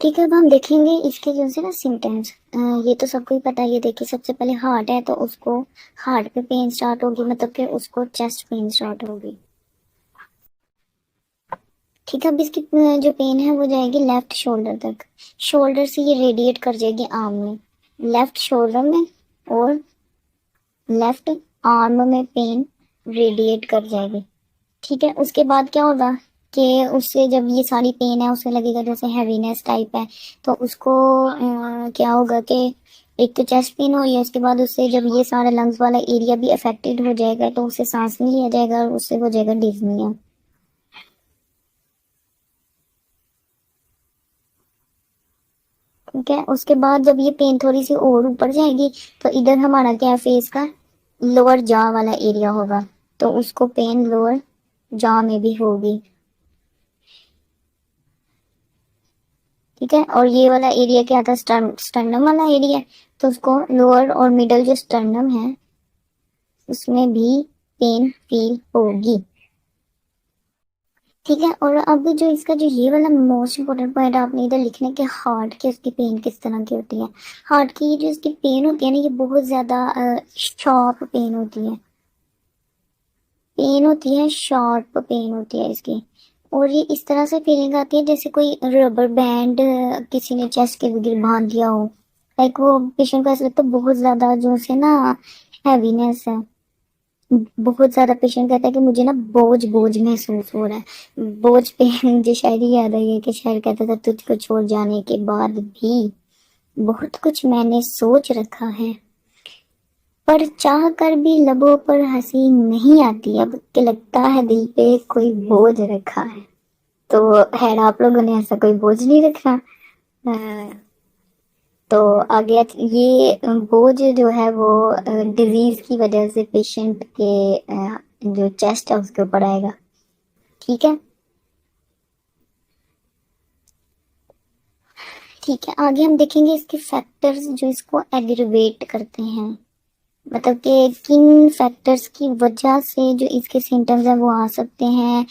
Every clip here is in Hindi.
ठीक है, अब हम देखेंगे इसके जो से ना सिम्टम्स। ये तो सबको ही पता है। ये देखिए, सबसे पहले हार्ट है तो उसको हार्ट पे पेन स्टार्ट होगी, मतलब कि उसको चेस्ट पेन स्टार्ट होगी। ठीक है, अब इसकी जो पेन है वो जाएगी लेफ्ट शोल्डर तक। शोल्डर से ये रेडिएट कर जाएगी आर्म में, लेफ्ट शोल्डर में और लेफ्ट आर्म में पेन रेडिएट कर जाएगी। ठीक है, उसके बाद क्या होगा कि उससे जब ये सारी पेन है उसे लगेगा जैसे हैवीनेस टाइप है, तो उसको क्या होगा कि एक तो चेस्ट पेन हो रही है, उसके बाद उससे जब ये सारा लंग्स वाला एरिया भी अफेक्टेड हो जाएगा तो उससे सांस नहीं लिया जाएगा और उससे हो जाएगा डिज्निया। ठीक है, उसके बाद जब ये पेन थोड़ी सी और ऊपर जाएगी तो इधर हमारा क्या है, फेस का लोअर जॉ वाला एरिया होगा, तो उसको पेन लोअर जॉ में भी होगी। ठीक है, और ये वाला एरिया क्या था, स्टर्नम वाला एरिया, तो उसको लोअर और मिडल जो स्टर्नम है उसमें भी पेन फील होगी। ठीक है, और अब जो इसका जो ये वाला मोस्ट इम्पोर्टेंट पॉइंट आपने इधर लिखना है कि हार्ट की उसकी पेन किस तरह की होती है। हार्ट की जो इसकी पेन होती है ना, ये बहुत ज्यादा शॉर्प पेन होती है। पेन होती है, शॉर्प पेन होती है इसकी। और ये इस तरह से फीलिंग आती है जैसे कोई रबर बैंड किसी ने चेस्ट के गिर बांध दिया हो। लाइक वो पेशेंट को ऐसा लगता है बहुत ज्यादा जो से ना हैवीनेस है। बहुत ज्यादा पेशेंट कहता है कि मुझे ना बोझ बोझ महसूस हो रहा है। बोझ पे मुझे शायरी याद आई है कि शायर कहता था, तुझको छोड़ जाने के बाद भी बहुत कुछ मैंने सोच रखा है, पर चाह कर भी लबों पर हंसी नहीं आती, अब के लगता है दिल पे कोई बोझ रखा है। तो खैर, आप लोगों ने ऐसा कोई बोझ नहीं रखा। तो आगे ये बोझ जो है वो डिजीज की वजह से पेशेंट के जो चेस्ट है उसके ऊपर आएगा। ठीक है। ठीक है, आगे हम देखेंगे इसके फैक्टर्स जो इसको एग्रीवेट करते हैं, मतलब कि किन फैक्टर्स की वजह से जो इसके सिम्टम्स हैं वो आ सकते हैं।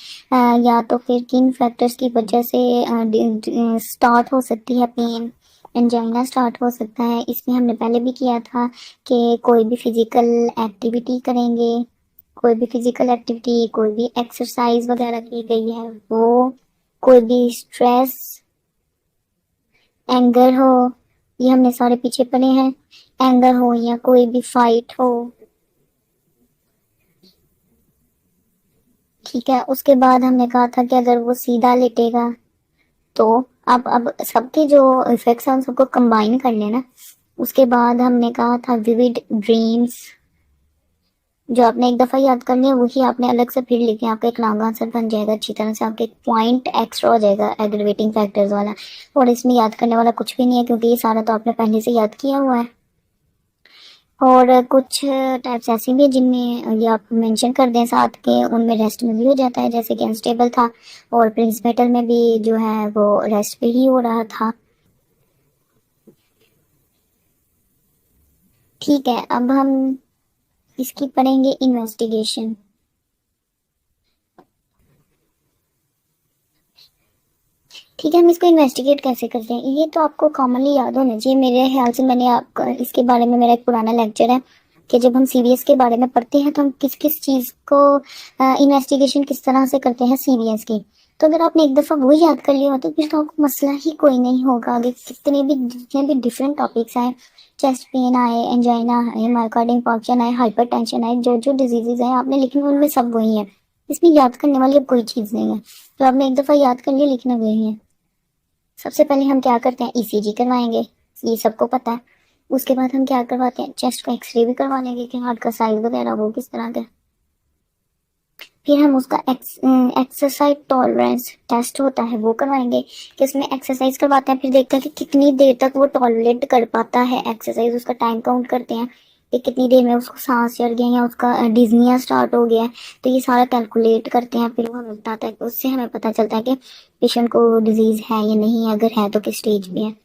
या तो फिर किन फैक्टर्स की वजह से स्टार्ट हो सकती है पेन, एंजाइना स्टार्ट हो सकता है। इसमें हमने पहले भी किया था कि कोई भी फिजिकल एक्टिविटी करेंगे, कोई भी फिजिकल एक्टिविटी, कोई भी एक्सरसाइज वगैरह की गई है वो, कोई भी स्ट्रेस, एंगर हो, ये हमने सारे पीछे पड़े हैं। एंगर हो या कोई भी फाइट हो। ठीक है, उसके बाद हमने कहा था कि अगर वो सीधा लेटेगा तो अब सबके जो इफेक्ट्स हैं उन सबको कंबाइन कर लेना। उसके बाद हमने कहा था विविड ड्रीम्स, जो आपने एक दफा याद कर लिया वही आपने अलग से फिर लिखे, आपका एक लॉन्ग आंसर बन जाएगा अच्छी तरह से, आपके एक पॉइंट एक्स्ट्रा हो जाएगा एग्रीवेटिंग फैक्टर्स वाला। और इसमें याद करने वाला कुछ भी नहीं है क्योंकि ये सारा तो आपने पहले से याद किया हुआ है। और कुछ टाइप्स ऐसी भी हैं जिनमें ये आप मेंशन कर दें साथ के, उनमें रेस्ट में भी हो जाता है, जैसे कि अनस्टेबल था, और प्रिंस मेटल में भी जो है वो रेस्ट पे ही हो रहा था। ठीक है, अब हम इसकी पढ़ेंगे इन्वेस्टिगेशन। ठीक है, हम इसको इन्वेस्टिगेट कैसे करते हैं ये तो आपको कॉमनली याद होना चाहिए मेरे ख्याल से। मैंने आपका इसके बारे में, मेरा एक पुराना लेक्चर है कि जब हम सीवीएस के बारे में पढ़ते हैं तो हम किस किस चीज़ को इन्वेस्टिगेशन किस तरह से करते हैं सीवीएस की। तो अगर आपने एक दफ़ा वो याद कर लिया हो तो फिर तो आपको मसला ही कोई नहीं होगा। आगे जितने भी डिफरेंट टॉपिक्स आए, चेस्ट पेन आए, एंजाइना आए, मायोकार्डियम इंफार्क्शन आए, हाइपर टेंशन आए, जो जो डिजीजेज हैं आपने लिखने उनमें सब वही है। इसमें याद करने वाली अब कोई चीज़ नहीं है। तो आपने एक दफ़ा याद कर लिया, लिखना वही है। सबसे पहले हम क्या करते हैं, ईसीजी करवाएंगे, ये सबको पता है। उसके बाद हम क्या करवाते हैं, चेस्ट का एक्सरे भी करवा लेंगे कि हार्ट का साइज वगैरह वो किस तरह का है। फिर हम उसका एक्सरसाइज टॉलरेंस टेस्ट होता है वो करवाएंगे, कि उसमें एक्सरसाइज करवाते हैं, फिर देखते हैं कि कितनी देर तक वो टॉलरेट कर पाता है एक्सरसाइज, उसका टाइम काउंट करते हैं कि कितनी देर में उसको सांस चढ़ गया या उसका डिजनिया स्टार्ट हो गया है। तो ये सारा कैलकुलेट करते हैं, फिर वो हमें बताता है, उससे हमें पता चलता है कि पेशेंट को डिजीज है या नहीं है, अगर है तो किस स्टेज पे है।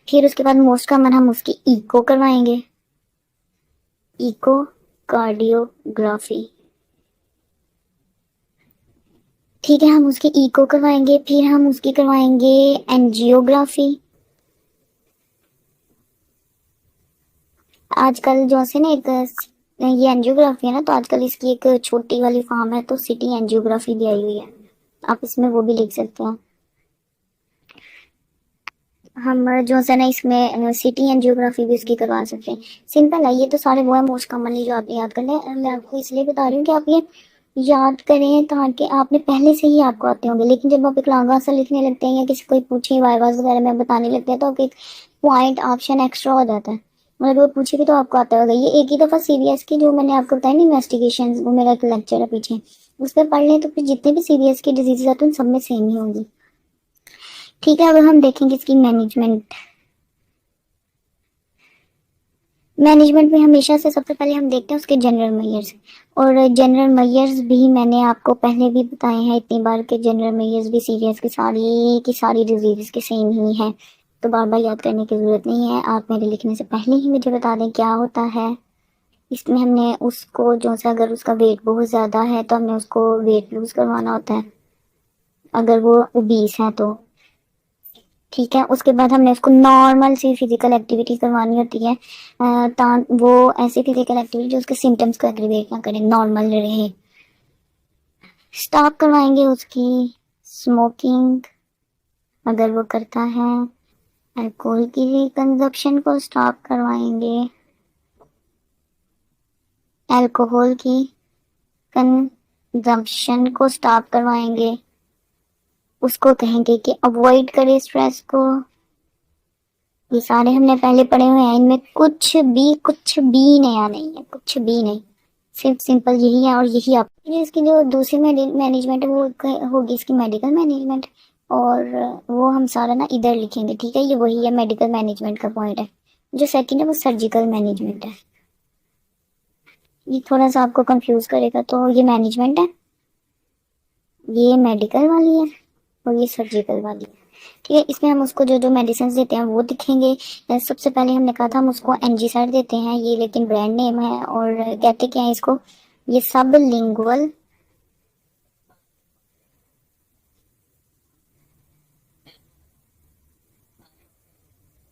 फिर उसके बाद मोस्ट कॉमन हम उसकी इको करवाएंगे, इको कार्डियोग्राफी। ठीक है, हम उसकी इको करवाएंगे, फिर हम उसकी करवाएंगे एंजियोग्राफी। आजकल जो से ना एक ये एंजियोग्राफी है ना, तो आजकल इसकी एक छोटी वाली फॉर्म है, तो सिटी एंजियोग्राफी भी आई हुई है, आप इसमें वो भी लिख सकते हैं। हम जो है ना इसमें सिटी एंड ज्योग्राफी भी इसकी करवा सकते हैं। सिंपल है, ये तो सारे वो है मोस्ट कॉमनली जो आपने याद करना है। मैं आपको इसलिए बता रही हूँ कि आप ये याद करें ताकि आपने पहले से ही आपको आते होंगे, लेकिन जब आप एक लॉन्ग आंसर लिखने लगते हैं या किसी कोई पूछे वाइवास वगैरह में बताने लगते हैं तो आपको एक पॉइंट ऑप्शन एक्स्ट्रा हो जाता है, मतलब वो पूछे भी तो आपको आता होगा। ये एक ही दफ़ा सीबीएस की जो मैंने आपको बताया ना इन्वेस्टिगेशन, वो मेरा एक लेक्चर है पीछे, उस पर पढ़ लें तो फिर जितने भी सीबीएस की डिजीजेज आते हैं उन सब में सेम ही होंगी। ठीक है, अब हम देखेंगे इसकी मैनेजमेंट। मैनेजमेंट में हमेशा से सबसे पहले हम देखते हैं उसके जनरल मेजर्स, और जनरल मेजर्स भी मैंने आपको पहले भी बताए हैं इतनी बार के जनरल मेजर्स भी सीरियस की सारी डिजीज के सेम ही हैं, तो बार बार याद करने की ज़रूरत नहीं है। आप मेरे लिखने से पहले ही मुझे बता दें क्या होता है इसमें। हमने उसको जो सा, अगर उसका वेट बहुत ज़्यादा है तो हमने उसको वेट लूज़ करवाना होता है, अगर वो ओबीस है तो। ठीक है, उसके बाद हमने उसको नॉर्मल सी फिजिकल एक्टिविटी करवानी होती है, वो ऐसी फिजिकल एक्टिविटी जो उसके सिम्टम्स को एग्रीवेट ना करे, नॉर्मल रहे। स्टॉप करवाएंगे उसकी स्मोकिंग, अगर वो करता है। अल्कोहल की कंजप्शन को स्टॉप करवाएंगे, अल्कोहल की कंजप्शन को स्टॉप करवाएंगे। उसको कहेंगे कि अवॉइड करे स्ट्रेस को। ये सारे हमने पहले पढ़े हुए हैं, इनमें कुछ भी नया नहीं है, कुछ भी नहीं, सिर्फ सिंपल यही है और यही आप। इसकी जो दूसरी मैनेजमेंट है वो होगी इसकी मेडिकल मैनेजमेंट, और वो हम सारा ना इधर लिखेंगे। ठीक है, ये वही है मेडिकल मैनेजमेंट का पॉइंट है। जो सेकंड है वो सर्जिकल मैनेजमेंट है। ये थोड़ा सा आपको कंफ्यूज करेगा, तो ये मैनेजमेंट है, ये मेडिकल वाली है, और ये सर्जिकल वाली है। ठीक है, इसमें हम उसको जो जो मेडिसिन देते हैं वो दिखेंगे। सबसे पहले हमने कहा था हम उसको एनजीसाइड देते हैं, ये लेकिन ब्रांड नेम है, और कहते क्या है इसको, ये सब लिंगुअल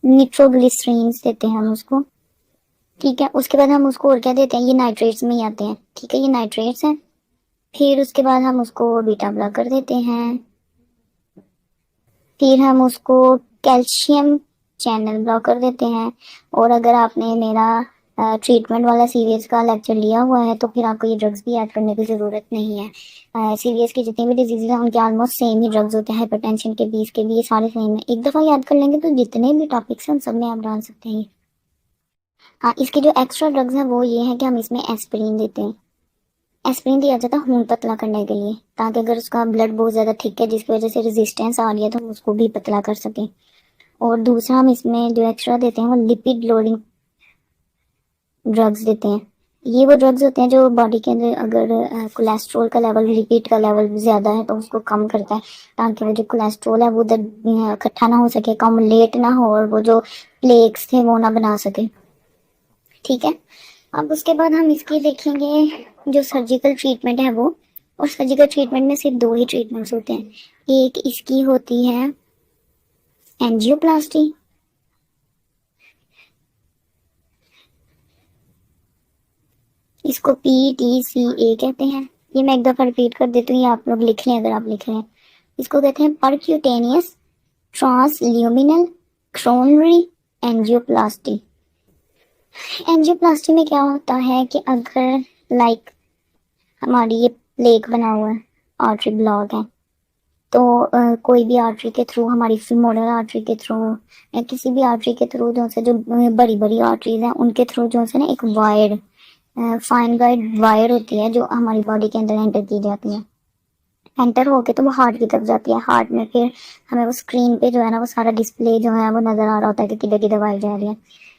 निट्रोग्लिसरीन देते हैं हम उसको। ठीक है, उसके बाद हम उसको और क्या देते हैं, ये नाइट्रेट्स में ही आते हैं। ठीक है, ये नाइट्रेट्स हैं। फिर उसके बाद हम उसको बीटा ब्लॉकर देते हैं। फिर हम उसको कैल्शियम चैनल ब्लॉकर देते हैं। और अगर आपने मेरा ट्रीटमेंट वाला सीरियस का लेक्चर लिया हुआ है तो फिर आपको ये ड्रग्स भी ऐड करने की ज़रूरत नहीं है। सीरियस की जितनी भी डिजीज़ हैं उनके ऑलमोस्ट सेम ही ड्रग्स होते हैं, हाइपरटेंशन के, बीस के भी, ये सारे सेम है। एक दफ़ा याद कर लेंगे तो जितने भी टॉपिक्स हैं उन सब में आप डाल सकते हैं। हाँ, इसके जो एक्स्ट्रा ड्रग्स हैं वो ये हैं कि हम इसमें एस्पिरिन देते हैं। एस्पिरिन दिया जाता है खून पतला करने के लिए, ताकि अगर उसका ब्लड बहुत ज़्यादा थिक है जिसकी वजह से रेजिस्टेंस आ रही है तो हम उसको भी पतला कर सकें। और दूसरा हम इसमें जो एक्स्ट्रा देते हैं वो लिपिड लोडिंग ड्रग्स देते हैं। ये वो ड्रग्स होते हैं जो बॉडी के अंदर अगर कोलेस्ट्रॉल का लेवल, लिपिड का लेवल ज़्यादा है तो उसको कम करता है, ताकि वो जो कोलेस्ट्रॉल है वो उधर इकट्ठा ना हो सके, कमुलेट ना हो, और वो जो प्लेक्स थे वो ना बना सके। ठीक है, अब उसके बाद हम इसकी देखेंगे जो सर्जिकल ट्रीटमेंट है वो। और सर्जिकल ट्रीटमेंट में सिर्फ दो ही ट्रीटमेंट्स होते हैं। एक इसकी होती है एंजियोप्लास्टी, इसको PTCA कहते हैं। ये मैं एक दफ़ा रिपीट कर देती हूँ, ये आप लोग लिख लें अगर आप लिख रहे हैं। इसको कहते हैं percutaneous transluminal coronary angioplasty. Angioplasty में क्या होता है कि अगर लाइक हमारी ये प्लेक बना हुआ है, आर्टरी ब्लॉक है, तो कोई भी आर्टरी के थ्रू, हमारी फीमोरल आर्टरी के थ्रू या किसी भी आर्टरी के थ्रू जो से जो बड़ी बड़ी आर्टरीज हैं उनके थ्रू जो से ना एक वायर, फाइन गाइड वायर होती है जो हमारी बॉडी के अंदर एंटर की जाती है। एंटर होके तो वो हार्ट की तरफ जाती है। हार्ट में फिर हमें वो स्क्रीन पे जो है ना वो सारा डिस्प्ले जो है वो नज़र आ रहा होता है कि किधर किधर वायर जा रही है।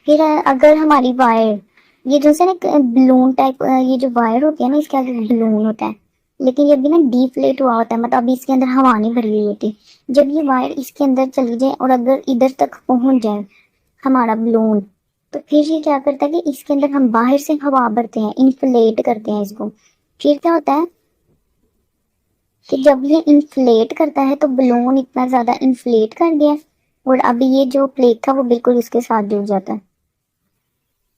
फिर अगर हमारी वायर, ये जो से ना बलून टाइप, ये जो वायर होती है ना इसके आगे बलून होता है, लेकिन ये भी ना डीफ्लेट हुआ होता है, मतलब अभी इसके अंदर हवा नहीं भरी हुई होती। जब ये वायर इसके अंदर चली जाए और अगर इधर तक पहुंच जाए हमारा बलून, तो फिर ये क्या करता है कि इसके अंदर हम बाहर से हवा भरते हैं, इन्फ्लेट करते हैं इसको। फिर क्या होता है कि जब ये इन्फ्लेट करता है तो बलून इतना ज़्यादा इन्फ्लेट कर गया और अभी ये जो प्लेट था वो बिल्कुल इसके साथ जुड़ जाता है।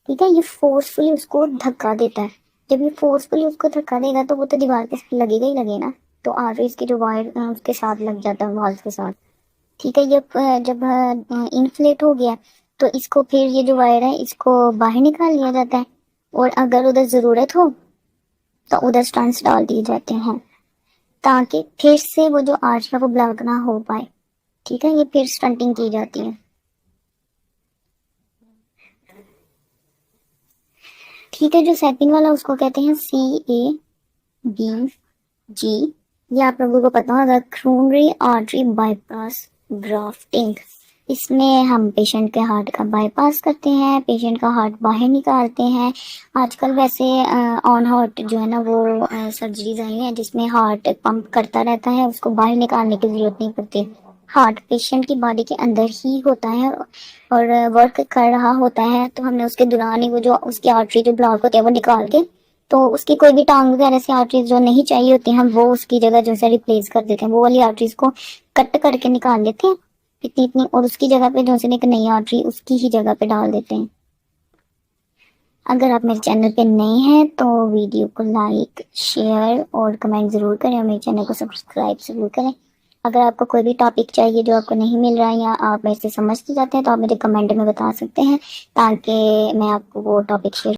ठीक है, ये फोर्सफुली उसको धक्का देता है। जब ये फोर्सफुली उसको धक्का देगा तो वो तो दीवार के साथ लगेगा ही लगे ना, तो आर्टरीज के जो वायर उसके साथ लग जाता है, वॉल्स के साथ। ठीक है, ये जब इन्फ्लेट हो गया तो इसको फिर ये जो वायर है इसको बाहर निकाल लिया जाता है, और अगर उधर ज़रूरत हो तो उधर स्टंट्स डाल दिए जाते हैं, ताकि फिर से वो जो आर्च है वो ब्लॉक ना हो पाए। ठीक है, ये फिर स्टंटिंग की जाती है। ठीक है, जो सेकंड वाला उसको कहते हैं CABG। ये आप लोगों को पता होगा, क्रोनरी आर्टरी बाईपास ग्राफ्टिंग। इसमें हम पेशेंट के हार्ट का बाईपास करते हैं, पेशेंट का हार्ट बाहर निकालते हैं। आजकल वैसे ऑन हार्ट जो है ना वो सर्जरीज आई हैं जिसमें हार्ट पंप करता रहता है, उसको बाहर निकालने की जरूरत नहीं पड़ती। हार्ट पेशेंट की बॉडी के अंदर ही होता है और वर्क कर रहा होता है, तो हमने उसके दौरान ही वो जो उसकी आर्टरी जो ब्लॉक होती है वो निकाल के, तो उसकी कोई भी टांग वगैरह से आर्टरीज जो नहीं चाहिए होती हैं वो उसकी जगह जो है रिप्लेस कर देते हैं, वो वाली आर्टरीज को कट करके निकाल लेते हैं इतनी इतनी, और उसकी जगह पे जो है एक नई आर्टरी उसकी ही जगह पे डाल देते हैं। अगर आप मेरे चैनल पे नए हैं तो वीडियो को लाइक शेयर और कमेंट ज़रूर करें, और मेरे चैनल को सब्सक्राइब ज़रूर करें। अगर आपको कोई भी टॉपिक चाहिए जो आपको नहीं मिल रहा है या आप मेरे से समझ नहीं जाते हैं तो आप मुझे कमेंट में बता सकते हैं, ताकि मैं आपको वो टॉपिक शेयर